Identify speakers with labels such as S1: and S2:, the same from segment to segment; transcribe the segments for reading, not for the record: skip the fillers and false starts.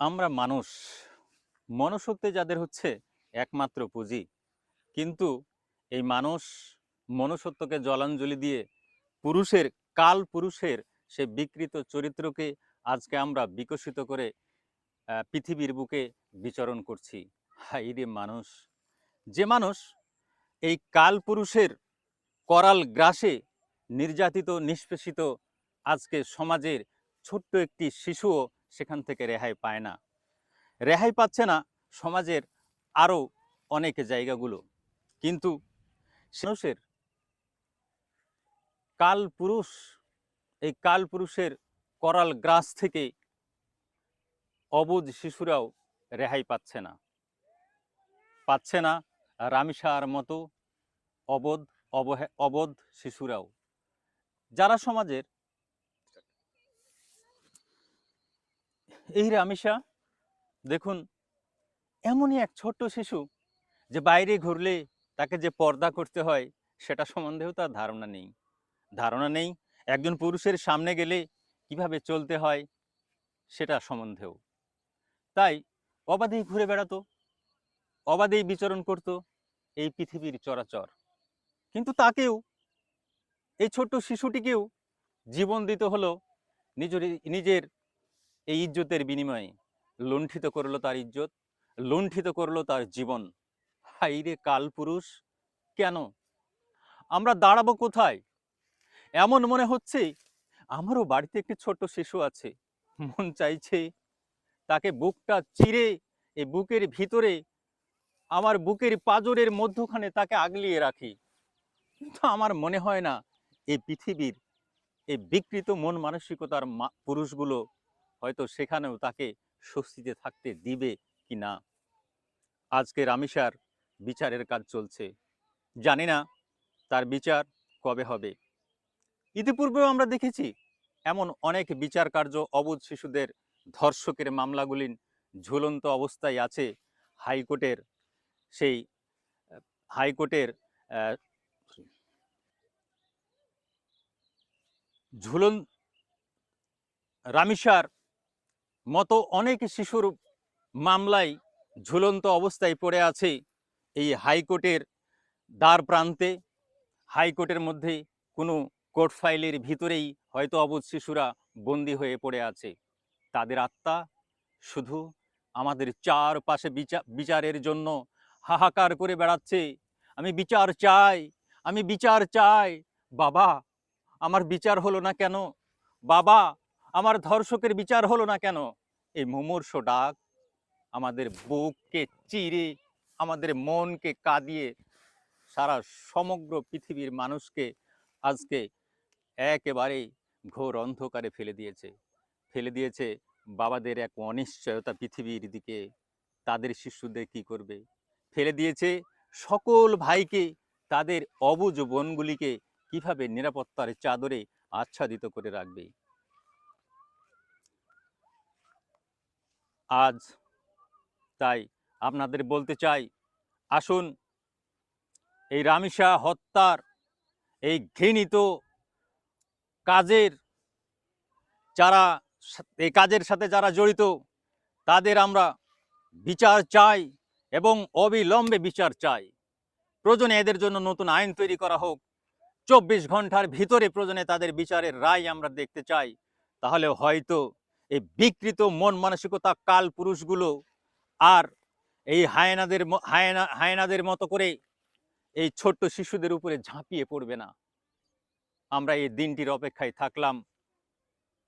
S1: আমরা মানুষ, মনুষ্যত্বে যাদের হচ্ছে একমাত্র পুঁজি, কিন্তু এই মানুষ মনুষ্যত্বকে জলাঞ্জলি দিয়ে পুরুষের কাল পুরুষের সে বিকৃত চরিত্রকে আজকে আমরা বিকশিত করে পৃথিবীর বুকে বিচরণ করছি। হাই রে মানুষ! যে মানুষ এই কাল পুরুষের করাল গ্রাসে নির্যাতিত নিষ্পেষিত, আজকে সমাজের ছোট্ট একটি শিশুও সেখান থেকে রেহাই পায় না। রেহাই পাচ্ছে না সমাজের আরও অনেক জায়গাগুলো, কিন্তু মানুষের কাল পুরুষ, এই কাল পুরুষের করাল গ্রাস থেকে অবুঝ শিশুরাও রেহাই পাচ্ছে না রামিসার মতো অবধ শিশুরাও, যারা সমাজের এই রামিসা দেখুন, এমনই এক ছোট্ট শিশু যে বাইরে ঘুরলে তাকে যে পর্দা করতে হয় সেটা সম্বন্ধেও তার ধারণা নেই। একজন পুরুষের সামনে গেলে কিভাবে চলতে হয় সেটা সম্বন্ধেও। তাই অবাধেই ঘুরে বেড়াতো, অবাধেই বিচরণ করত এই পৃথিবীর চরাচর। কিন্তু তাকেও, এই ছোট্ট শিশুটিকেও জীবন দিতে হলো নিজের এই ইজ্জতের বিনিময়ে। লুণ্ঠিত করলো তার ইজ্জত, লুণ্ঠিত করলো তার জীবন। হাইরে কাল পুরুষ! কেন আমরা দাঁড়াবো কোথায়? এমন মনে হচ্ছে আমারও বাড়িতে একটি ছোট্ট শিশু আছে, মন চাইছে তাকে বুকটা চিরে এই বুকের ভিতরে, আমার বুকের পাঁজরের মধ্যখানে তাকে আগলিয়ে রাখি। কিন্তু আমার মনে হয় না এই পৃথিবীর এই বিকৃত মন মানসিকতার পুরুষগুলো হয়তো সেখানেও তাকে স্বস্তিতে থাকতে দিবে কি না। আজকে রামিসার বিচারের কাজ চলছে, জানি না তার বিচার কবে হবে। ইতিপূর্বেও আমরা দেখেছি এমন অনেক বিচার কার্য, অবুঝ শিশুদের ধর্ষকের মামলাগুলি ঝুলন্ত অবস্থায় আছে হাইকোর্টের। সেই হাইকোর্টের ঝুলন রামিসার মতো অনেক শিশুর মামলায় ঝুলন্ত অবস্থায় পড়ে আছে এই হাইকোর্টের দ্বার প্রান্তে। হাইকোর্টের মধ্যে কোনো কোর্ট ফাইলের ভিতরেই হয়তো অবুঝ শিশুরা বন্দী হয়ে পড়ে আছে। তাদের আত্মা শুধু আমাদের চারপাশে বিচারের জন্য হাহাকার করে বেড়াচ্ছে। আমি বিচার চাই, আমি বিচার চাই। বাবা, আমার বিচার হলো না কেন? বাবা, আমার ধর্ষকের বিচার হলো না কেন? এই মুমূর্ষ ডাক আমাদের বুককে চিরে, আমাদের মনকে কাঁদিয়ে সারা সমগ্র পৃথিবীর মানুষকে আজকে একেবারে ঘোর অন্ধকারে ফেলে দিয়েছে বাবাদের এক অনিশ্চয়তা পৃথিবীর দিকে। তাদের শিশুদের কি করবে? ফেলে দিয়েছে সকল ভাইকে, তাদের অবুঝ বোনগুলিকে কিভাবে নিরাপত্তার চাদরে আচ্ছাদিত করে রাখবে। আজ তাই আপনাদের বলতে চাই, আসুন এই রামিসা হত্যার এই ঘৃণিত কাজের এই কাজের সাথে যারা জড়িত তাদের আমরা বিচার চাই এবং অবিলম্বে বিচার চাই। প্রয়োজনে এদের জন্য নতুন আইন তৈরি করা হোক। 24 ঘন্টার ভিতরে প্রয়োজনে তাদের বিচারের রায় আমরা দেখতে চাই। তাহলে হয়তো এই বিকৃত মন মানসিকতা কাল পুরুষগুলো আর এই হায়নাদের মতো করে এই ছোট্ট শিশুদের উপরে ঝাঁপিয়ে পড়বে না। আমরা এই দিনটির অপেক্ষায় থাকলাম।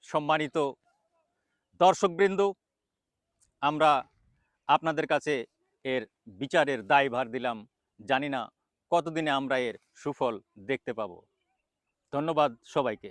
S1: সম্মানিত দর্শকবৃন্দ, আমরা আপনাদের কাছে এর বিচারের দায়ভার দিলাম। জানি না কতদিনে আমরা এর সুফল দেখতে পাব। ধন্যবাদ সবাইকে।